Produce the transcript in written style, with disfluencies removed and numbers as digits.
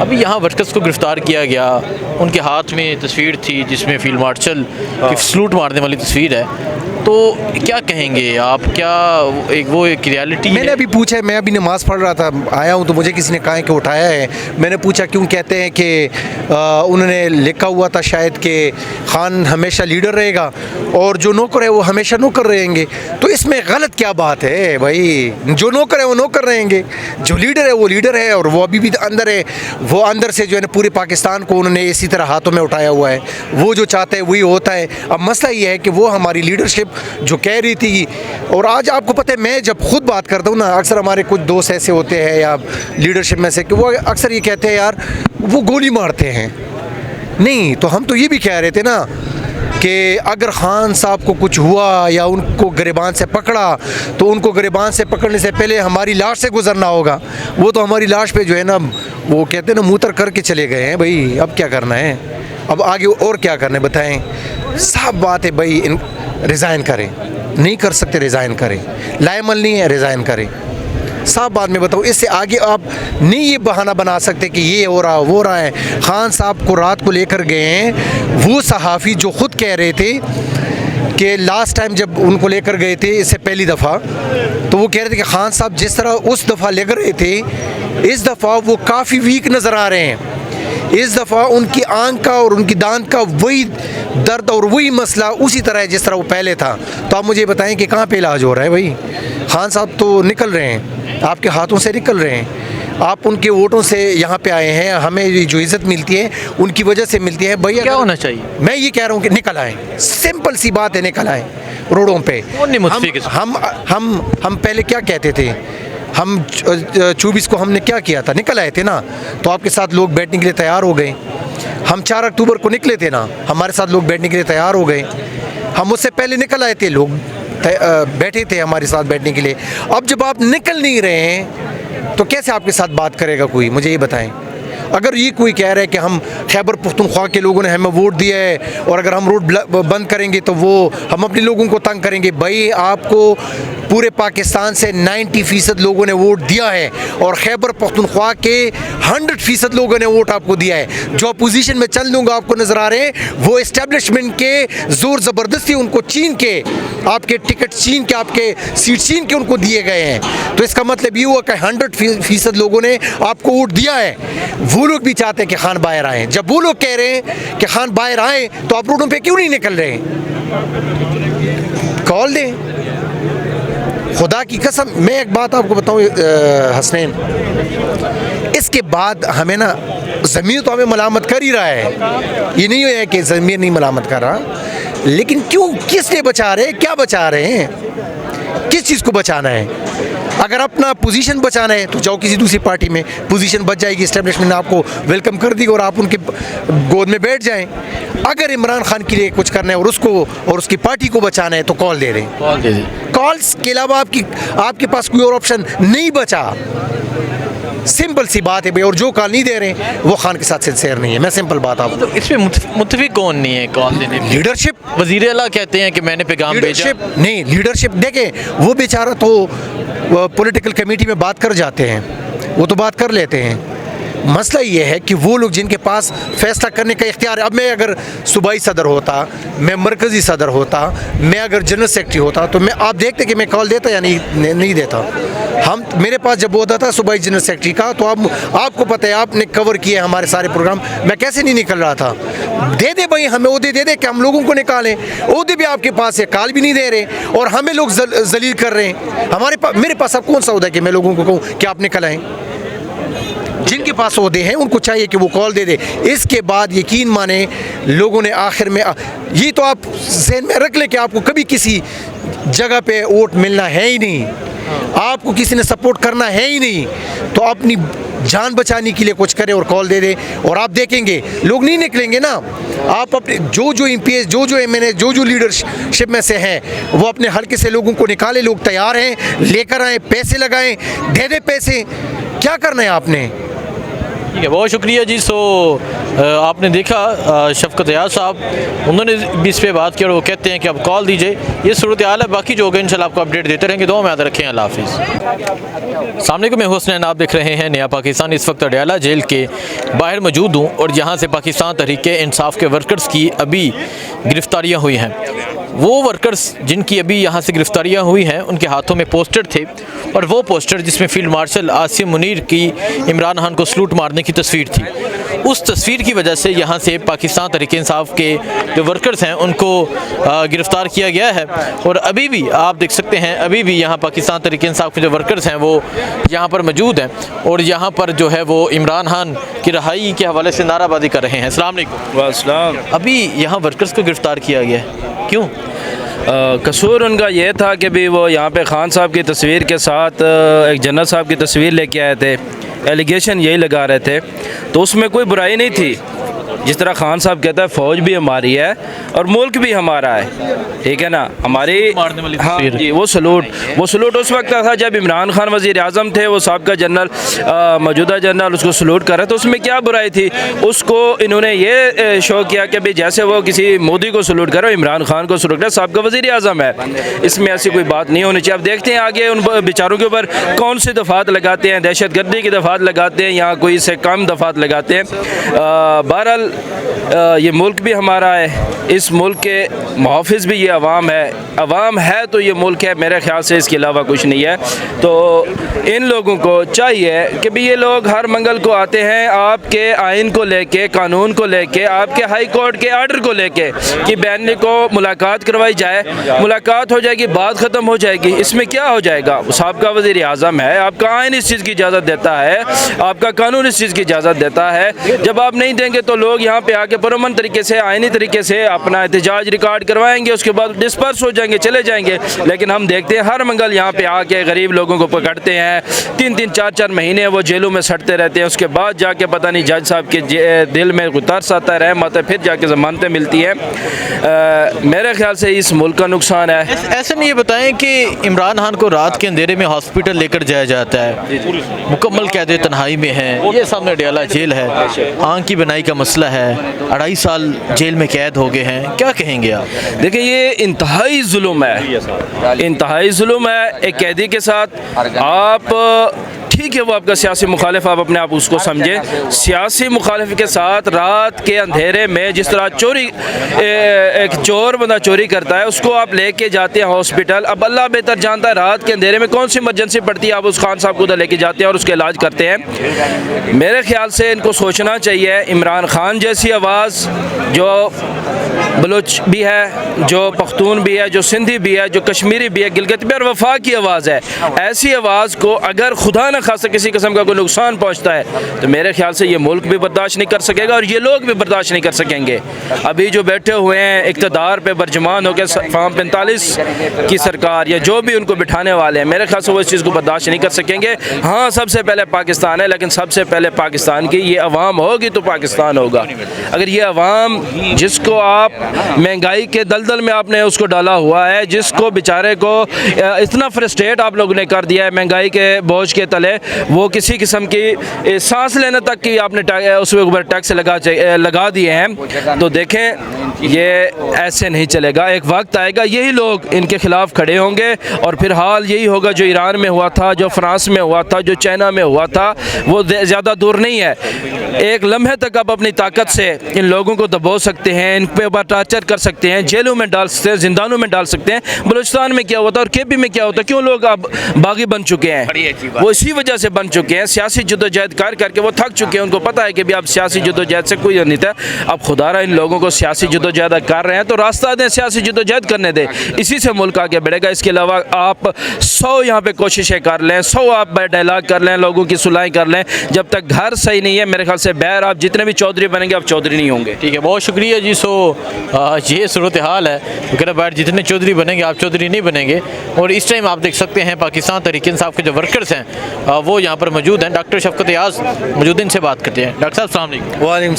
अभी यहाँ वर्कर्स को गिरफ्तार किया गया, उनके हाथ में तस्वीर थी जिसमें फील्ड मार्शल की सलूट मारने वाली तस्वीर है, तो क्या कहेंगे आप? क्या एक रियलिटी मैंने अभी पूछा है, मैं अभी नमाज़ पढ़ रहा था, आया हूँ तो मुझे किसी ने कहा है कि उठाया है। मैंने पूछा क्यों, कहते हैं कि उन्होंने लिखा हुआ था शायद कि खान हमेशा लीडर रहेगा और जो नौकर है वो हमेशा नौकर रहेंगे। तो इसमें गलत क्या बात है भाई? जो नौकर है वो नौकर रहेंगे, जो लीडर है वो लीडर है, और वो अभी भी अंदर है। वो अंदर से जो है ना पूरे पाकिस्तान को उन्होंने इसी तरह हाथों में उठाया हुआ है। वो जो चाहते हैं वही होता है। अब मसला ये है कि वो हमारी लीडरशिप जो कह रही थी, और आज आपको पता है मैं जब खुद बात करता हूँ ना, अक्सर हमारे कुछ दोस्त ऐसे होते हैं या लीडरशिप में से कि वो अक्सर ये कहते हैं यार वो गोली मारते हैं। नहीं, तो हम तो ये भी कह रहे थे ना कि अगर खान साहब को कुछ हुआ या उनको गिरबान से पकड़ा तो उनको गिरबान से पकड़ने से पहले हमारी लाश से गुजरना होगा। वो तो हमारी लाश पे जो है ना, वो कहते हैं ना, मूतर करके चले गए हैं भाई। अब क्या करना है? अब आगे और क्या करना है बताएं? साफ बात है भाई, रिज़ाइन करें। नहीं कर सकते रिज़ाइन करें, लायमल नहीं है रिज़ाइन करें। साफ बात में बताओ, इससे आगे आप नहीं ये बहाना बना सकते कि ये हो रहा वो रहा है। खान साहब को रात को लेकर गए हैं वो सहाफ़ी जो ख़ुद कह रहे थे कि लास्ट टाइम जब उनको लेकर गए थे इससे पहली दफ़ा, तो वो कह रहे थे कि खान साहब जिस तरह उस दफ़ा लेकर गए थे, इस दफ़ा वो काफ़ी वीक नज़र आ रहे हैं। इस दफ़ा उनकी आंख का और उनकी दांत का वही दर्द और वही मसला उसी तरह है जिस तरह वो पहले था। तो आप मुझे बताएं कि कहाँ पे इलाज हो रहा है भाई? खान साहब तो निकल रहे हैं, आपके हाथों से निकल रहे हैं। आप उनके वोटों से यहाँ पे आए हैं, हमें जो इज़्ज़त मिलती है उनकी वजह से मिलती है भाई। क्या होना चाहिए? मैं ये कह रहा हूँ कि निकल आए, सिंपल सी बात है, निकल आए रोडों पे। हम पहले क्या कहते थे? हम 24 को हमने क्या किया था? निकल आए थे ना, तो आपके साथ लोग बैठने के लिए तैयार हो गए। हम 4 अक्टूबर को निकले थे ना, हमारे साथ लोग बैठने के लिए तैयार हो गए। हम उससे पहले निकल आए थे, लोग बैठे थे हमारे साथ बैठने के लिए। अब जब आप निकल नहीं रहे हैं तो कैसे आपके साथ बात करेगा कोई? मुझे ये बताएं। अगर ये कोई कह रहा है कि हम खैबर पख्तूनख्वा के लोगों ने हमें वोट दिया है और अगर हम रोड बंद करेंगे तो वो हम अपने लोगों को तंग करेंगे, भाई आपको पूरे पाकिस्तान से 90% लोगों ने वोट दिया है और खैबर पख्तूनख्वा के 100% लोगों ने वोट आपको दिया है। जो अपोजिशन में चल दूंगा आपको नजर आ रहे हैं वो इस्टेब्लिशमेंट के जोर ज़बरदस्ती उनको छीन के, आपके टिकट छीन के, आपके सीट छीन के उनको दिए गए हैं। तो इसका मतलब ये हुआ कि 100% लोगों ने आपको वोट दिया है। वो लोग भी चाहते हैं कि खान बाहर आए। जब वो लोग कह रहे हैं कि खान बाहर आए तो आप रोडों पे क्यों नहीं निकल रहे? कॉल दें। खुदा की कसम मैं एक बात आपको बताऊं हसनैन, इसके बाद हमें ना ज़मीर तो हमें मलामत कर ही रहा है, ये नहीं है कि ज़मीर नहीं मलामत कर रहा, लेकिन क्यों, किस लिए बचा रहे हैं? क्या बचा रहे हैं? किस चीज़ को बचाना है? अगर अपना पोजीशन बचाना है तो जाओ किसी दूसरी पार्टी में, पोजीशन बच जाएगी, इस्टेब्लिशमेंट ने आपको वेलकम कर दी और आप उनके गोद में बैठ जाएं। अगर इमरान खान के लिए कुछ करना है और उसको और उसकी पार्टी को बचाना है तो कॉल दे दें। कॉल्स के अलावा आपके पास कोई और ऑप्शन नहीं बचा। सिंपल सी बात है भाई। और जो कॉल नहीं दे रहे हैं वो खान के साथ सिंसियर नहीं है। मैं सिंपल बात आपको, तो इसमें मुत्तफिक कौन नहीं है कॉल देने में? लीडरशिप। वज़ीर आला कहते हैं कि मैंने पैगाम भेजा। नहीं, लीडरशिप देखें, वो बेचारा तो पॉलिटिकल कमेटी में बात कर जाते हैं, वो तो बात कर लेते हैं। मसला ये है कि वो लोग जिनके पास फैसला करने का इख्तियार है। अब मैं अगर सूबाई सदर होता, मैं मरकज़ी सदर होता, मैं अगर जनरल सेक्रेटरी होता तो मैं, आप देखते कि मैं कॉल देता या नहीं देता। मेरे पास जब होता था सूबाई जनरल सेक्रेटरी का, तो आपको पता है, आपने कवर किए हमारे सारे प्रोग्राम, मैं कैसे नहीं निकल रहा था। दे दे भाई, हमें ओहदे दे दे कि हम लोगों को निकालें। ओहदे भी आपके पास है, कॉल भी नहीं दे रहे और हमें लोग जलील कर रहे हैं। मेरे पास अब कौन सा ओहदा है कि मैं लोगों को कहूँ कि आप निकल आएँ? जिनके पास ओहदे हैं उनको चाहिए कि वो कॉल दे दे। इसके बाद यकीन माने लोगों ने आखिर में, ये तो आप ज़हन में रख लें कि आपको कभी किसी जगह पे वोट मिलना है ही नहीं, आपको किसी ने सपोर्ट करना है ही नहीं, तो अपनी जान बचाने के लिए कुछ करें और कॉल दे दे और आप देखेंगे लोग नहीं निकलेंगे ना। आप अपने जो एमपीएस, जो एमएनए, जो लीडरशिप में से हैं वो अपने हल्के से लोगों को निकाले। लोग तैयार हैं, लेकर आए, पैसे लगाएं, दे दे पैसे। क्या करना है आपने? ठीक है, बहुत शुक्रिया जी। सो आपने देखा शफकत याद साहब, उन्होंने भी इस पर बात की और वो कहते हैं कि अब कॉल दीजिए। ये सूरत हाल है, बाकी जो होगा इंशाल्लाह आपको अपडेट देते रहेंगे। दुआ में याद रखें, अल्लाह हाफिज़। सामने को मैं हुसनैन, आप देख रहे हैं नया पाकिस्तान। इस वक्त अडयाला जेल के बाहर मौजूद हूँ और यहाँ से पाकिस्तान तहरीक इंसाफ के वर्कर्स की अभी गिरफ्तारियाँ हुई हैं। वो वर्कर्स जिनकी अभी यहाँ से गिरफ्तारियाँ हुई हैं, उनके हाथों में पोस्टर थे और वो पोस्टर जिसमें फील्ड मार्शल आसिम मुनीर की इमरान खान को सलूट मारने की तस्वीर थी, उस तस्वीर की वजह से यहाँ से पाकिस्तान तहरीक इंसाफ के जो वर्कर्स हैं उनको गिरफ़्तार किया गया है। और अभी भी आप देख सकते हैं, अभी भी यहाँ पाकिस्तान तहरीक इंसाफ के जो वर्कर्स हैं वो यहाँ पर मौजूद हैं और यहाँ पर जो है वो इमरान खान की रहाई के हवाले से नाराबाजी कर रहे हैं। अस्सलाम वालेकुम। वालेकुम। अभी यहाँ वर्कर्स को गिरफ़्तार किया गया है, क्यों? कसूर उनका ये था कि भी वो यहाँ पे खान साहब की तस्वीर के साथ एक जनरल साहब की तस्वीर लेके आए थे, एलिगेशन यही लगा रहे थे, तो उसमें कोई बुराई नहीं थी। जिस तरह खान साहब कहता है फ़ौज भी हमारी है और मुल्क भी हमारा है, ठीक है ना, हमारी। हाँ जी, वो सलूट उस वक्त था जब इमरान खान वज़ीर आज़म थे, वो साहब का जनरल मौजूदा जनरल उसको सलूट कर रहे थे, तो उसमें क्या बुराई थी? उसको इन्होंने ये शो किया कि भाई जैसे वो किसी मोदी को सलूट करो, इमरान खान को सलूट करो, साहब का वज़ीर आज़म है, इसमें ऐसी कोई बात नहीं होनी चाहिए। अब देखते हैं आगे उन बेचारों के ऊपर कौन सी दफ़ात लगाते हैं, दहशत गर्दी की दफ़ात लगाते हैं या कोई से कम दफ़ात लगाते हैं। बहरहाल ये मुल्क भी हमारा है, इस मुल्क के मुहाफ़िज़ भी ये अवाम है, अवाम है तो ये मुल्क है, मेरे ख्याल से इसके अलावा कुछ नहीं है। तो इन लोगों को चाहिए कि भी ये लोग हर मंगल को आते हैं आपके आइन को लेके, कानून को लेके, आपके हाई कोर्ट के आर्डर को लेके कि बैनली को मुलाकात करवाई जाए, मुलाकात हो जाएगी, बात ख़त्म हो जाएगी। इसमें क्या हो जाएगा? साहब का वज़ीर आज़म है, आपका आइन इस चीज़ की इजाज़त देता है, आपका कानून इस चीज़ की इजाज़त देता है। जब आप नहीं देंगे तो लोग यहाँ पे आके पुरअमन तरीके से, आइनी तरीके से अपना एहतजाज रिकॉर्ड करवाएंगे, उसके बाद डिस्पर्स हो जाएंगे, चले जाएंगे। लेकिन हम देखते हैं हर मंगल यहाँ पे आके गरीब लोगों को पकड़ते हैं, 3-3 4-4 महीने वो जेलों में सड़ते रहते हैं, उसके बाद जाके पता नहीं जज साहब के दिल में तरस आता है, रहम आता है, फिर जाके ज़मानतें मिलती हैं। मेरे ख्याल से इस मुल्क का नुकसान है। ऐसे में ये बताएं कि इमरान खान को रात के अंधेरे में हॉस्पिटल लेकर जाया जाता है, मुकम्मल कैद तन्हाई में है, ये सामने अडयाला जेल है, आंख की बनाई का मसला है, 2.5 साल जेल में कैद हो गए हैं, क्या कहेंगे आप? देखिए ये इंतहाई जुल्म है, इंतहाई जुल्म है एक कैदी के साथ। आप ठीक है वो आपका सियासी मुखालिफ, आप अपने आप उसको समझें, सियासी मुखालिफ के साथ रात के अंधेरे में जिस तरह चोरी, एक चोर बंदा चोरी करता है, उसको आप लेके जाते हैं हॉस्पिटल। अब अल्लाह बेहतर जानता है रात के अंधेरे में कौन सी इमरजेंसी पड़ती है, आप उस खान साहब को उधर लेके जाते हैं और उसका इलाज करते हैं। मेरे ख्याल से इनको सोचना चाहिए, इमरान खान जैसी आवाज़ जो बलोच भी है, जो पख्तून भी है, जो सिंधी भी है, जो कश्मीरी भी है, गिलगित और वफा की आवाज़ है, ऐसी आवाज़ को अगर खुदा न खासा किसी किस्म का कोई नुकसान पहुंचता है तो मेरे ख्याल से ये मुल्क भी बर्दाश्त नहीं कर सकेगा और ये लोग भी बर्दाश्त नहीं कर सकेंगे। अभी जो बैठे हुए हैं इक़्तिदार पे बरजमान होकर फार्म 45 की सरकार या जो भी उनको बिठाने वाले हैं, मेरे ख्याल से वो इस चीज़ को बर्दाश्त नहीं कर सकेंगे। हाँ, सबसे पहले पाकिस्तान है, लेकिन सबसे पहले पाकिस्तान की ये अवाम होगी तो पाकिस्तान होगा। अगर ये अवाम जिसको आप महंगाई के दलदल में आपने उसको डाला हुआ है, जिसको बेचारे को इतना फ्रस्ट्रेट आप लोगों ने कर दिया है महंगाई के बोझ के तले, वो किसी किस्म की सांस लेने तक की आपने उसके ऊपर टैक्स लगा दिए हैं, तो देखें ये ऐसे नहीं चलेगा। एक वक्त आएगा यही लोग इनके खिलाफ खड़े होंगे और फिर हाल यही होगा जो ईरान में हुआ था, जो फ्रांस में हुआ था, जो चाइना में हुआ था, वो ज़्यादा दूर नहीं है। एक लम्हे तक आप अपनी ताकत से इन लोगों को दबो सकते हैं, इन पे टॉर्चर कर सकते हैं, जेलों में डाल सकते हैं, जिंदानों में डाल सकते हैं। बलूचिस्तान में क्या होता है और केपी में क्या होता है, क्यों लोग अब बागी बन चुके हैं? वो इसी वजह से बन चुके हैं, सियासी जद्दोजहद कर करके वो थक चुके हैं। उनको पता है कि भी अब सियासी जद्दोजहद से कोई नहीं था, अब खुदारा इन लोगों को सियासी जद्दोजहद कर रहे हैं तो रास्ता दें, सियासी जद्दोजहद करने दें, इसी से मुल्क आगे बढ़ेगा। इसके अलावा आप 100 यहाँ पे कोशिशें कर लें, 100 आप डायलॉग कर लें, लोगों की सुलह कर लें, जब तक घर सही नहीं है मेरे ख्याल से बैर आप जितने भी चौधरी बनेंगे आप चौधरी नहीं होंगे। ठीक है, बहुत शुक्रिया जी। सो ये सूरत हाल है, अगर बैठ जितने चौधरी बनेंगे आप चौधरी नहीं बनेंगे। और इस टाइम आप देख सकते हैं पाकिस्तान तहरीक इंसाफ के जो वर्कर्स हैं वो यहाँ पर मौजूद हैं। डॉक्टर शफकत याज मौजूद, इनसे बात करते हैं। डॉक्टर साहब, अस्सलाम वालेकुम। वालेकुम।